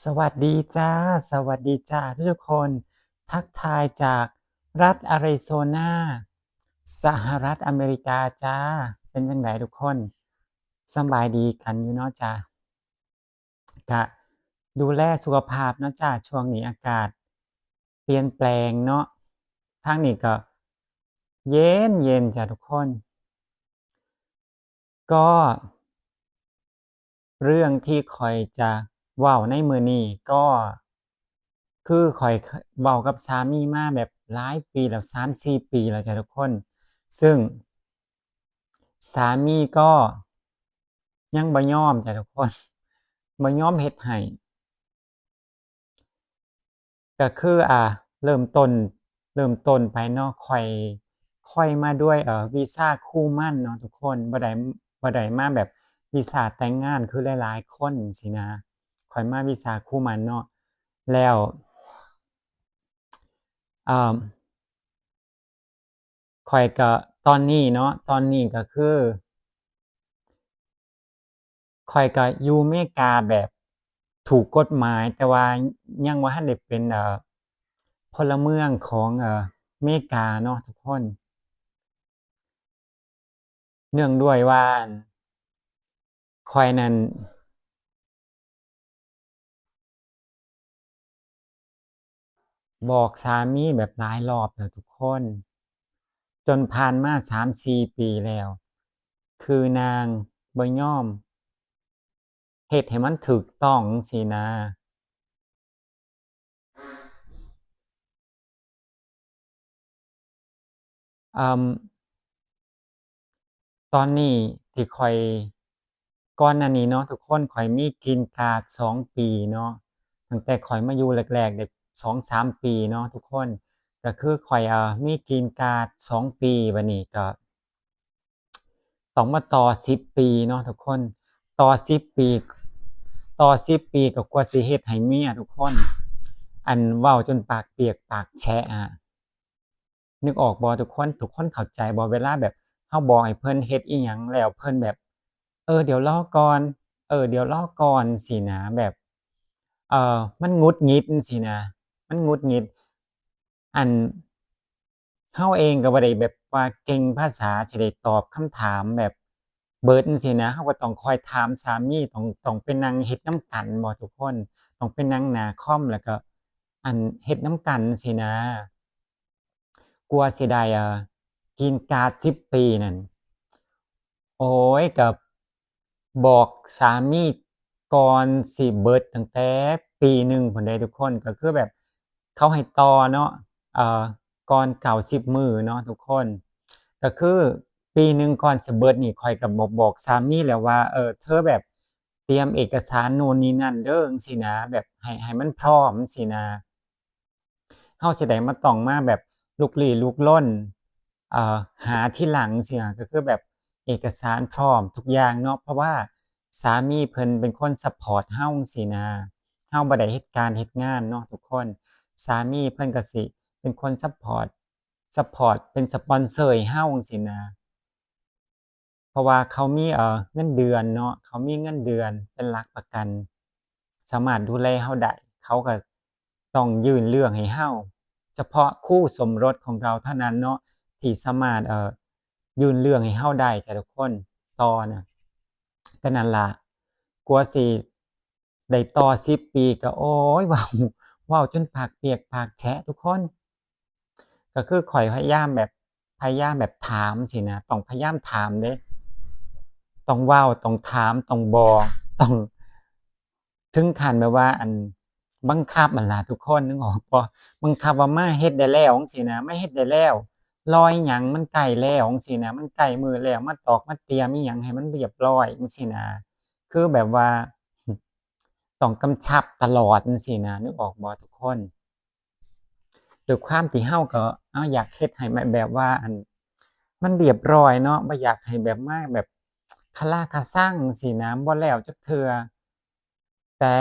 สวัสดีจ้าสวัสดีจ้าทุกคนทักทายจากรัฐอาริโซนาสหรัฐอเมริกาจ้าเป็นยังไงทุกคนสำบายดีกันอยู่เนาะจ้ากะดูแลสุขภาพเนาะจ้าช่วงนี้อากาศเปลี่ยนแปลงเนาะทางนี้ก็เย็นเย็นจ้าทุกคนก็เรื่องที่คอยจะเว้าในมื้อนี้ก็คือข้อยเว้ากับสามีมาแบบหลายปีแล้ว3-4ปีแล้วจ้ะทุกคนซึ่งสามีก็ยังบ่ยอมจ้ะทุกคนบ่ยอมเฮ็ดให้ก็คือเริ่มต้นเริ่มต้นไปเนาะข้อยมาด้วยวีซาคู่หมั้นเนาะทุกคนบ่ได้มาแบบวีซาแต่งงานคือหลายๆคนสินะข้อยมาวีซาคู่หมั้นเนาะแล้วอ่าข้อยก็ตอนนี้เนาะตอนนี้ก็คือข้อยก็อยู่อเมริกาแบบถูกกฎหมายแต่ว่ายังบ่ทันได้เป็นพลเมืองของอเมริกาเนาะทุกคนเนื่องด้วยว่าข้อยนั้นบอกสามีแบบหลายรอบแล้วทุกคนจนผ่านมา3-4ปีแล้วคือนางบ่ยอมเฮ็ดให้มันถูกต้องจั่งซี้นะอ่า ตอนนี้ที่ข้อยก่อนหน้านี้เนาะทุกคนข้อยมี Green Card 2ปีเนาะตั้งแต่ข้อยมาอยู่แรกๆได้2-3ปีเนาะทุกคนก็คือข้อยมี Green Card 2ปีบัดนี้ก็ต้องมาต่อ10ปีเนาะทุกคนต่อ10ปีต่อ10ปีก็กว่าสิเฮ็ดให้เมียทุกคนอันเว้าจนปากเปียกปากแฉะนึกออกบ่ทุกคนเข้าใจบ่เวลาแบบเราบอกให้เพิ่นเฮ็ดอิหยังแล้วเพิ่นแบบเดี๋ยวรอก่อนเดี๋ยวรอก่อนซี้นะแบบมันหงุดหงิดจั่งซี้นะมันหงุดหงิดอันเราเองก็บ่ได้แบบว่าเก่งภาษาสิได้ตอบคำถามแบบเบิดจั่งซี้นะเราก็ต้องคอยถามสามีต้องไปนั่งเฮ็ดนำกันบ่ทุกคนต้องไปนั่งหน้าคอมแล้วก็เฮ็ดนำกันซี้นะ กว่าสิได้กินการ์ด10ปีนั่นโอ๊ยก็บอกสามีก่อนสิเบิดตั้งแต่ปีหนึ่งพู้นเดะทุกคนก็คือแบบเขาให้ต่อเนาะเอ่อก่อน90มื้อเนาะทุกคนก็คือปีหนึ่งก่อนสิเบิดนี่ข้อยก็บอกสามีแล้วว่าเธอแบบเตรียมเอกสารโน่นนี่นั่นเด้อจั่งซี้นะแบบให้มันพร้อมจั่งซี้นะ เฮาสิได้มาต้องมาแบบลุกลี้ลุกลนเอ่อหาทีหลังจั่งซี้น่ะก็คือแบบเอกสารพร้อมทุกอย่างเนาะเพราะว่าสามีเพิ่นเป็นคนซัปพอร์ตเฮาจั่งซี้นะเฮาบ่ได้เฮ็ดการเฮ็ดงานเนาะทุกคนสามีเพิ่นก็สิเป็นคนซัปพอร์ตเป็นสปอนเซอร์ให้เฮาจั่งซี้นะเพราะว่าเขามีเงินเดือนเนาะเขามีเงินเดือนเป็นหลักประกันสามารถดูแลเราได้เขาก็ต้องยื่นเรื่องให้เรา เฉพาะคู่สมรสของเราเท่านั้นเนาะที่สามารถยื่นเรื่องให้เราได้จ้ะทุกคนต่อน่ะก็นั่นล่ะกว่าสิได้ต่อ10ปีก็โอ๊ยเว้าจนปากเปียกปากแฉะทุกคนก็คือข้อยพยายามแบบถามสินะต้องพยายามถามเดะต้องเว้าต้องถามต้องบอกต้องถึงขั้นแบบว่าบังคับนั่นล่ะทุกคนนึกออกบ่บังคับว่ามาเฮ็ดได้แล้วจั่งซี้นะมาเฮ็ดได้แล้วรออิหยังมันใกล้แล้วจั่งซี้นะมันใกล้มื้อแล้วมาตอกมาเตรียมอิหยังให้มันเรียบร้อยจั่งซี้นะคือแบบว่าต้องกำชับตลอดจั่งซี้นะนึกออกบ่ทุกคนด้วยความที่เราก็อยากเฮ็ดให้มันแบบว่ามันเรียบร้อยเนาะบ่อยากให้แบบมาแบบคาราคาซังจั่งซี้นะบ่แล้วจักเทื่อ แต่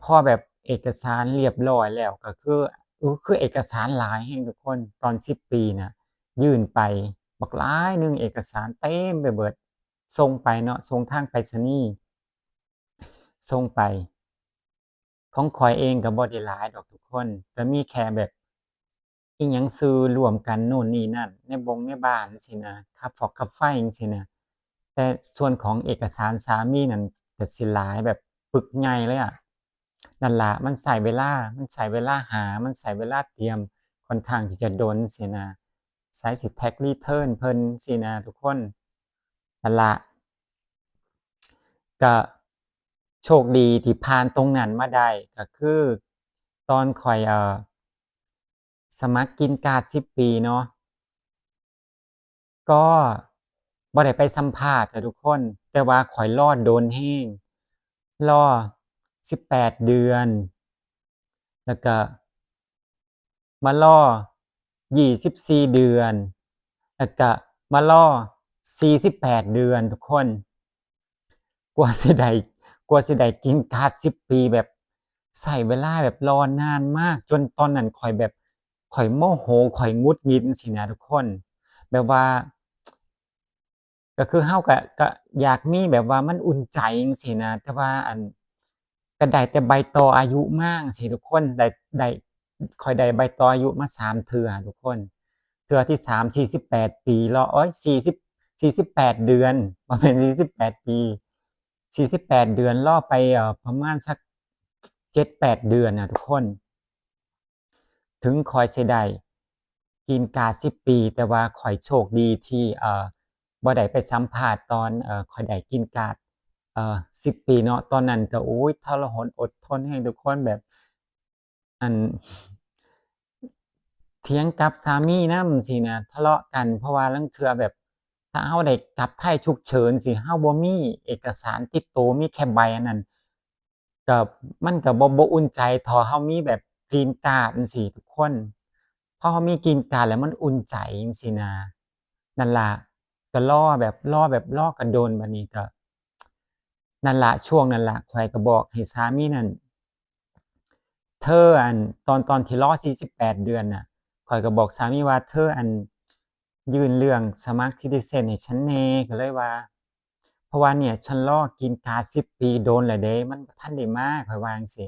พอแบบเอกสารเรียบร้อยแล้วก็คือคือเอกสารหลายแรงทุกคนตอน10ปีน่ะยื่นไปบักหลายหนึ่งเอกสารเต็มไปเบิดส่งไปเนาะส่งทางไปรษณีย์ส่งไป ของข้อยเองก็บ่ได้หลายดอกทุกคนก็มีแค่แบบอิหยังซื้อร่วมกันโน่นนี่นั่นในบ้านจั่งซี้นะค่าฟอกค่าไฟจั่งซี้นะแต่ส่วนของเอกสารสามีนั่นก็สิหลายแบบปึกใหญ่เลยอะนั่นล่ะมันใช้เวลาหามันใช้เวลาเตรียมค่อนข้างที่จะโดนจั่งซี้นะใช้สิ tax return เพิ่นจั่งซี้นะทุกคนนั่นล่ะ ก็โชคดีที่ผ่านตรงนั้นมาได้ก็คือตอนข้อยสมัครกินการ์ด10ปีเนาะก็บ่ได้ไปสัมภาษณ์อะทุกคนแต่ว่าข้อยรอโดนแรงรอ18เดือนแล้วก็มารอ24เดือนแล้วก็มารอ48เดือนทุกคน กว่าสิได้กว่าสิได้กินการ์ด10ปีแบบใช้เวลาแบบรอนานมากจนตอนนั้นข้อยแบบข้อยโมโหข้อยหงุดหงิดจั่งซี้นะทุกคนแบบว่าก็คือเราก็อยากมีแบบว่ามันอุ่นใจจังซี้นะแต่ว่าก็ได้แต่ใบต่ออายุมาจั่งซี้ทุกคนได้ข้อยได้ใบต่ออายุมา3เทื่อทุกคนเทื่อที่3 48ปีรอโอ๊ย48เดือนบ่แม่น48ปี48เดือนรอไปประมาณสัก7-8เดือนน่ะทุกคนถึงข้อยสิได้กินการ์ด10ปีแต่ว่าข้อยโชคดีที่บ่ได้ไปสัมภาษณ์ตอนข้อยได้กินการ์ด10ปีเนาะตอนนั้นก็โอ๊ยทรหดอดทนแรงทุกคนแบบอั่น เถียงกับสามีนำจั่งซี้นะทะเลาะกันเพราะว่าลางเทื่อแบบถ้าเราได้กลับไทยฉุกเฉินสิเราบ่มีเอกสารติดโตมีแค่ใบอันนั้นก็มันก็บ่อุ่นใจเท่าเรามีแบบ Green Card จั่งซี้ทุกคนพอเรามี Green Card แล้วมันอุ่นใจจั่งซี้นะนั่นล่ะก็รอก็โดนบัดนี้ก็นั่นล่ะช่วงนั้นล่ะข้อยก็บอกให้สามีนั่น เธอตอนที่รอ48เดือนน่ะข้อยก็บอกสามีว่าเธอยื่นเรื่องสมัคร Citizen ให้ฉันแหน่ก็เลยว่าเพราะว่าเนี่ยฉันรอกินการ์ด10ปีโดนแล้วเด้มันบ่ทันได้มาข้อยว่าจั่งซี้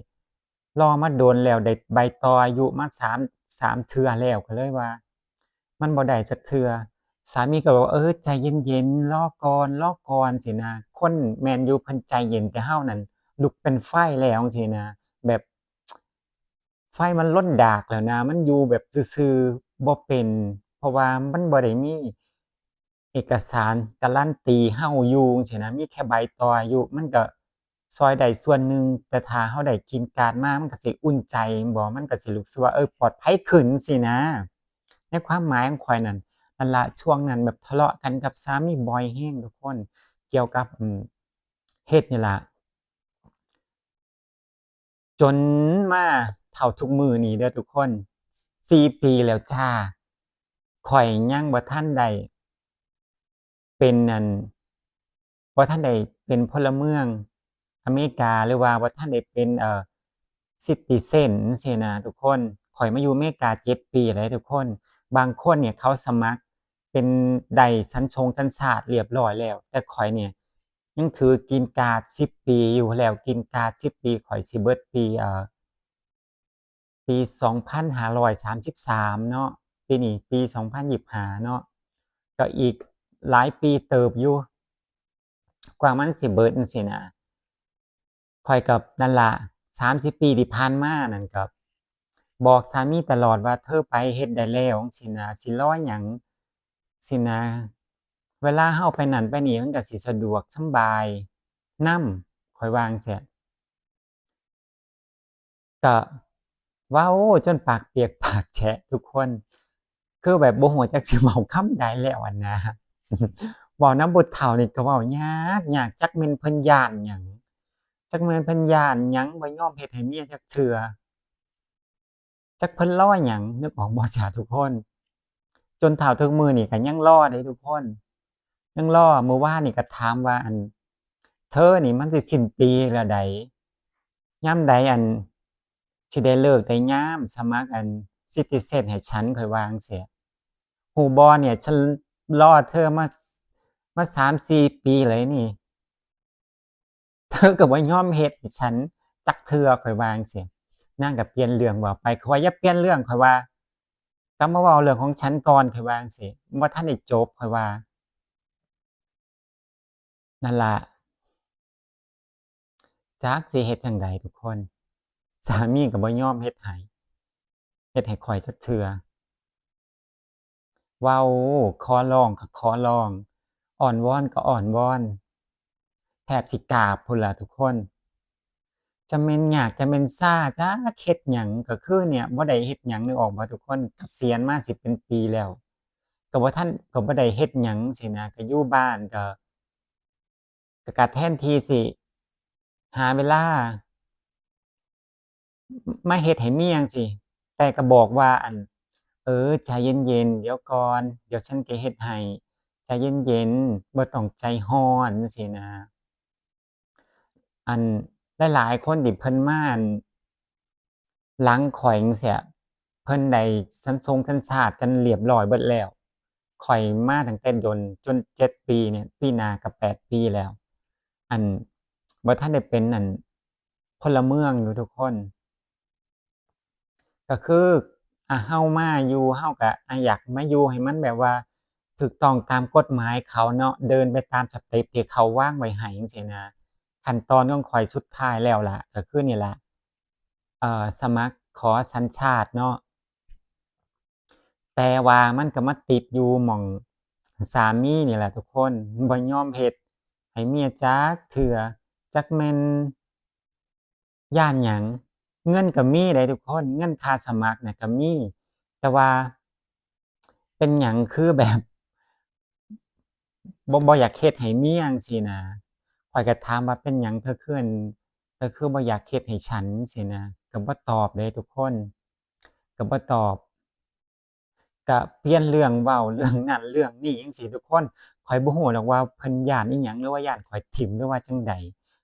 รอมาโดนแล้วได้ใบต่ออายุมา3เทื่อแล้วก็เลยว่ามันบ่ได้สักเทื่อสามีก็บอกว่าเออใจเย็นๆรอก่อนซี้นะคนแม่นอยู่เพิ่นใจเย็นแต่เรานั่นลุกเป็นไฟแล้วจั่งซี้นะแบบ ไฟมันลนดากแล้วนะมันอยู่แบบซื่อๆบ่เป็นเพราะว่ามันบ่ได้มีเอกสารการันตีเราอยู่จั่งซี้นะมีแค่ใบต่ออายุมันก็ช่วยได้ส่วนหนึ่งแต่ถ้าเราได้กรีนการ์ดมามันก็สิอุ่นใจแม่นบ่มันก็สิรู้สึกว่าปลอดภัยขึ้นจั่งซี้นะในความหมายของข้อยนั่นนั่นล่ะช่วงนั้นแบบทะเลาะกันกับสามีบ่อยแรงทุกคนเกี่ยวกับเฮ็ดนี่ล่ะ จนมาเท่าทุกมื้อนี้เด้อทุกคน4ปีแล้วจ้าข้อยยังบ่ทันได้เป็นบ่ทันได้เป็นพลเมืองอเมริกาหรือว่าบ่ทันได้เป็นcitizen จั่งซี้นะทุกคนข้อยมาอยู่อเมริกา7ปีแล้วทุกคนบางคนเนี่ยเขาสมัครเป็นได้สัญชาติเรียบร้อยแล้วแต่ข้อยเนี่ยยังถือกรีนการ์ด10ปีอยู่แล้วกรีนการ์ด10ปีข้อยสิเบิดปี2533เนาะปีนี้ปี2025เนาะก็อีกหลายปีเติบอยู่กว่ามันสิเบิดจั่งซี้นะข้อยก็นั่นล่ะ30ปีที่ผ่านมานั่นก็บอกสามีตลอดว่าเธอไปเฮ็ดได้แล้วจั่งซี้นะสิรอหยังซี้นะเวลาเราไปนั่นไปนี่มันก็สิสะดวกสำบายนำข้อยว่าจั่งซี้ ก็เว้าจนปากเปียกปากแฉะทุกคนคือแบบบ่ฮู้จักสิเว้าคำใดแล้วอะนะเว้านำผู้เฒ่านี่ก็เว้ายากจักแม่นเพิ่นย้านหยังจักแม่นเพิ่นย้านหยังบ่ยอมเฮ็ดให้เมียจักเทื่อจักเพิ่นรอหยังนึกออกบ่จ้ะทุกคนจนเฒ่าทุกมื้อนี่ก็ยังรอเดะทุกคนยังรอมื้อวานนี่ก็ถามว่าเธอนี่มันสิสิ้นปีแล้วใดยามใดสิได้เลิกได้ยามสมัครCitizen ให้ฉันข้อยว่าจั่งซี้รู้บ่เนี่ยฉันรอเธอมา3-4ปีแล้วนี่เธอก็บ่ยอมเฮ็ดให้ฉัน จักเทื่อข้อยว่าจั่งซี้นางก็เปลี่ยนเรื่องเว้าไปข้อยว่าอย่าเปลี่ยนเรื่องข้อยว่ากลับมาเว้าเรื่องของฉันก่อนข้อยว่าจั่งซี้บ่ทันได้จบข้อยว่านั่นล่ะจักสิเฮ็ดจั่งใดทุกคนสามีก็บ่ยอมเฮ็ดให้ข้อยจักเทื่อเว้าขอร้องก็ขอร้องอ้อนวอนก็อ้อนวอนแทบสิกราบพู้นล่ะทุกคนจะแม่นยากจะแม่นช้าจักเฮ็ดหยังก็คือเนี่ยบ่ได้เฮ็ดหยังนึกออกบ่ทุกคนเกษียณมาสิเป็นปีแล้วก็บ่ได้เฮ็ดหยังซี้นะก็อยู่บ้านก็แทนที่สิหาเวลามาเฮ็ดให้เมียจั่งซี้แต่ก็บอกว่าใจเย็นๆเดี๋ยวก่อนเดี๋ยวฉันก็เฮ็ดให้ใจเย็นๆบ่ต้องใจร้อนจั่งซี้นะอันหลายๆคนที่เพิ่นมาหลังข้อยจั่งซี้เพิ่นได้สัญชงสัญชาติกันเรียบร้อยเบิดแล้วข้อยมาตั้งแต่ดนจน7ปีเนี่ยปีหน้าก็8ปีแล้วอันบ่ทันได้เป็นพลเมืองอยู่ทุกคนก็คือเฮามาอยู่เฮาก็อยากมาอยู่ให้มันแบบว่าถูกต้องตามกฎหมายเขาเนาะเดินไปตามสเต็ปที่เขาวางไว้ให้จั่งซี้นะขั้นตอนของข้อยสุดท้ายแล้วล่ะก็คือนี่ล่ะสมัครขอสัญชาติเนาะ แต่ว่ามันก็มาติดอยู่หม้องสามีนี่แหละทุกคนบ่ยอมเฮ็ดให้เมียจักเทื่อจักแม่นย้านหยังเงินก็มีเดะทุกคนเงินค่าสมัครน่ะก็มีแต่ว่าเป็นหยังคือแบบบ่อยากเฮ็ดให้เมียจั่งซี้นะข้อยก็ถามว่าเป็นหยังเธอคือบ่อยากเฮ็ดให้ฉันจั่งซี้นะก็บ่ตอบเดะทุกคนก็บ่ตอบ ก็เปลี่ยนเรื่องเว้าเรื่องนั้นเรื่องนี้จั่งซี้ทุกคนข้อยบ่ฮู้ดอกว่าเพิ่นย้านอิหยังหรือว่าย้านข้อยถิ้มหรือว่าจั่งใด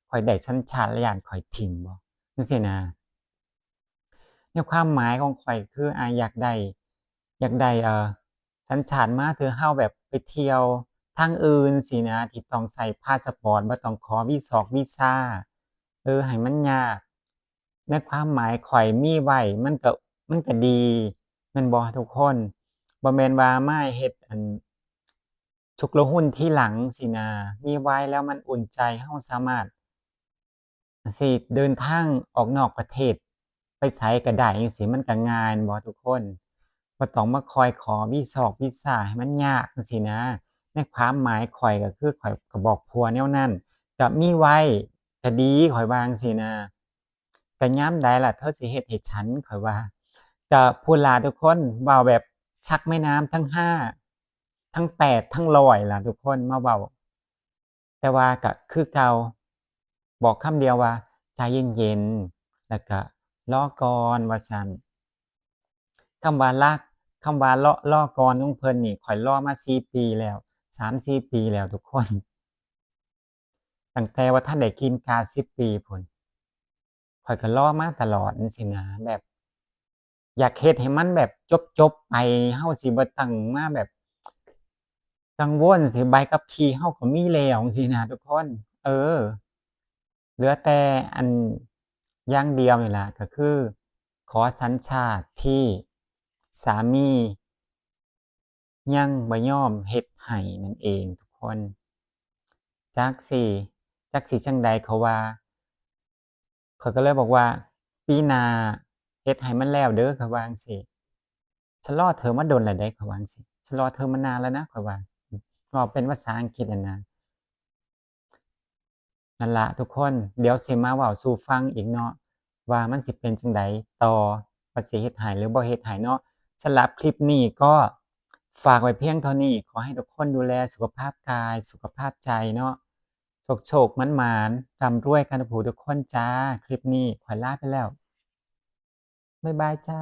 ข้อยได้สัญชาติแล้วย้านข้อยถิ้มบ่จั่งซี้นะในความหมายของข้อยคืออยากได้สัญชาติมาเทื่อเฮาแบบไปเที่ยวทางอื่นซี้นะที่ต้องใช้พาสปอร์ตบ่ต้องขอวีซาให้มันยากในความหมายข้อยมีไว้มันก็ดีแม่นบ่ทุกคน บ่แม่นว่ามาเฮ็ดฉุกละหุกทีหลังสินะมีไว้แล้วมันอุ่นใจเราสามารถสิเดินทางออกนอกประเทศไปไสก็ได้จังซี้มันก็ง่ายแม่นบ่ทุกคนบ่ต้องมาคอยขอวีซาให้มันยากจังซี้นะในความหมายข้อยก็คือข้อยก็บอกผัวแนวนั้นก็มีไว้ก็ดีข้อยว่าจั่งซี้นะก็ยามใดล่ะเธอสิเฮ็ดให้ฉันข้อยว่า ก็พูดล่ะทุกคนเว้าแบบชักแม่น้ำทั้ง5ทั้ง8ทั้ง100ล่ะทุกคนมาเว้าแต่ว่าก็คือเก่าบอกคำเดียวว่าใจเย็นๆแล้วก็รอก่อนว่าซั้นคำว่ารักคำว่ารอก่อนของเพิ่นนี่ข้อยรอมา4ปีแล้ว3-4ปีแล้วทุกคนตั้งแต่ว่าทันได้กินกา10ปีพู้นข้อยก็รอมาตลอดจั่งซี้นะแบบ อยากเฮ็ดให้มันแบบจบๆไปเฮาสิบ่ต้องมาแบบกังวลสิใบขับขี่เฮาก็มีแล้วจั่งซี้น่ะทุกคนเออเหลือแต่อย่างเดียวนี่ล่ะก็คือขอสัญชาติที่สามียังบ่ยอมเฮ็ดให้นั่นเองทุกคนจักสิจักสิจั่งใดเขาว่าข้อยก็เลยบอกว่าปีหน้าเฮ็ดให้มันแล้วเด้อเขาว่าจั่งซี้ ฉันรอเธอมาโดนแล้วเดะเขาว่าจั่งซี้ฉันรอเธอมานานแล้วนะข้อยว่าเว้าเป็นภาษาอังกฤษอะนะนั่นล่ะทุกคนเดี๋ยวสิมาเว้าสู่ฟังอีกเนาะว่ามันสิเป็นจั่งใดต่อว่าสิเฮ็ดให้หรือบ่เฮ็ดให้เนาะสำหรับคลิปนี้ก็ฝากไว้เพียงเท่านี้ขอให้ทุกคนดูแลสุขภาพกายสุขภาพใจเนาะโชคๆหมานๆร่ำรวยกันทุกผู้ทุกคนจ้ะคลิปนี้ขอลาไปแล้วบ๊ายบายจ้ะ